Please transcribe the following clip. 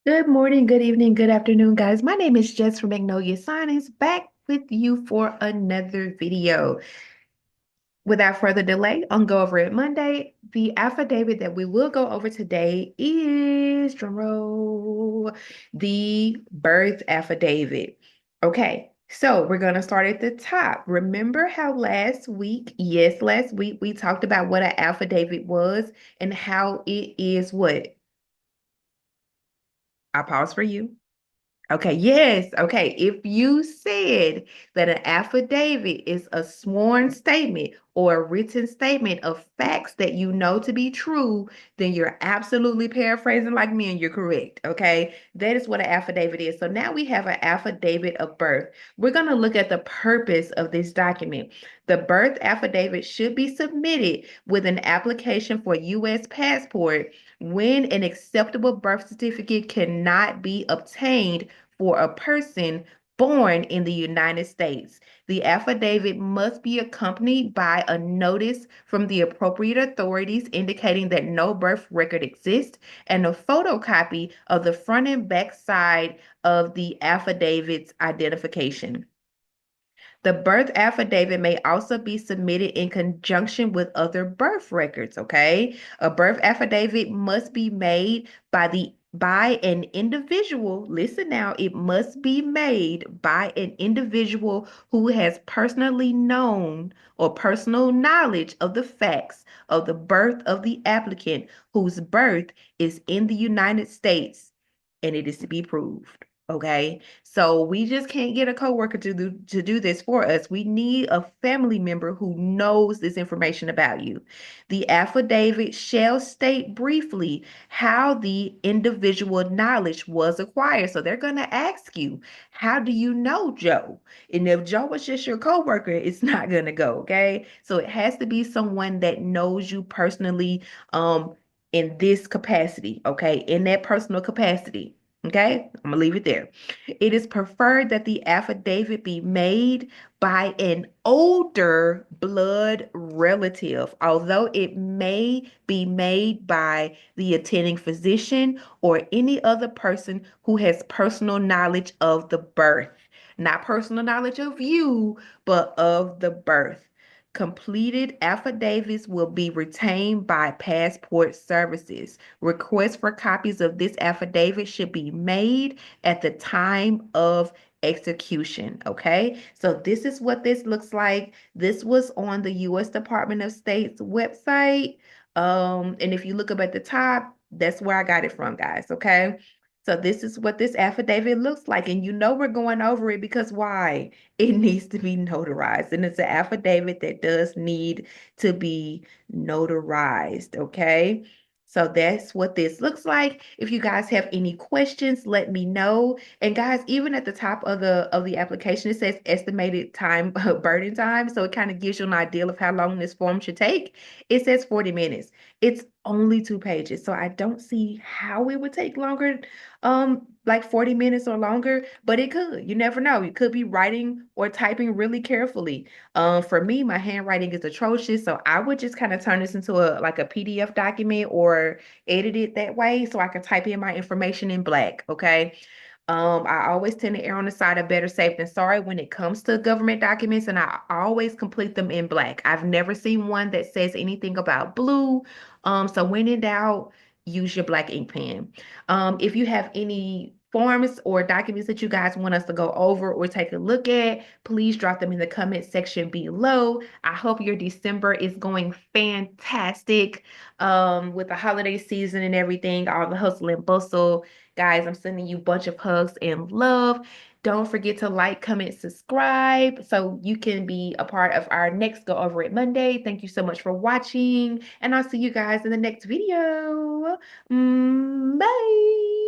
Good morning, good evening, good afternoon, guys. My name is Jess from Magnolia Signings, back with you for another video. Without further delay, on Go Over It Monday, the affidavit that we will go over today is, drumroll, the birth affidavit. Okay, so we're going to start at the top. Remember how last week, yes, last week, we talked about what an affidavit was and how it is what? I pause for you. Okay, yes. Okay. If you said that an affidavit is a sworn statement or a written statement of facts that you know to be true, then you're absolutely paraphrasing like me and you're correct. Okay. That is what an affidavit is. So now we have an affidavit of birth. We're going to look at the purpose of this document. The birth affidavit should be submitted with an application for U.S. passport when an acceptable birth certificate cannot be obtained for a person born in the United States. The affidavit must be accompanied by a notice from the appropriate authorities indicating that no birth record exists and a photocopy of the front and back side of the affidavit's identification. The birth affidavit may also be submitted in conjunction with other birth records, okay? A birth affidavit must be made by an individual. Listen now, it must be made by an individual who has personally known or personal knowledge of the facts of the birth of the applicant whose birth is in the United States and it is to be proved. Okay, so we just can't get a coworker to do this for us. We need a family member who knows this information about you. The affidavit shall state briefly how the individual knowledge was acquired. So they're going to ask you, how do you know Joe? And if Joe was just your coworker, it's not going to go. Okay, so it has to be someone that knows you personally, in this capacity. Okay, in that personal capacity. Okay, I'm gonna leave it there. It is preferred that the affidavit be made by an older blood relative, although it may be made by the attending physician or any other person who has personal knowledge of the birth. Not personal knowledge of you, but of the birth. Completed affidavits will be retained by passport services. Requests for copies of this affidavit should be made at the time of execution. Okay, so this is what this looks like. This was on the U.S. Department of State's website. And if you look up at the top, that's where I got it from, guys. Okay. So this is what this affidavit looks like. And you know we're going over it because why? It needs to be notarized. And it's an affidavit that does need to be notarized. Okay. So that's what this looks like. If you guys have any questions, let me know. And guys, even at the top of the application, it says estimated time, burden time. So it kind of gives you an idea of how long this form should take. It says 40 minutes. It's only 2 pages. So I don't see how it would take longer, like 40 minutes or longer, but it could. You never know. You could be writing or typing really carefully. For me, my handwriting is atrocious, so I would just kind of turn this into a like a PDF document or edit it that way so I can type in my information in black, okay? I always tend to err on the side of better safe than sorry when it comes to government documents, and I always complete them in black. I've never seen one that says anything about blue. So when in doubt, use your black ink pen. If you have any forms or documents that you guys want us to go over or take a look at, please drop them in the comment section below. I hope your December is going fantastic, with the holiday season and everything, all the hustle and bustle. Guys, I'm sending you a bunch of hugs and love. Don't forget to like, comment, subscribe so you can be a part of our next Go Over It Monday. Thank you so much for watching, and I'll see you guys in the next video. Bye.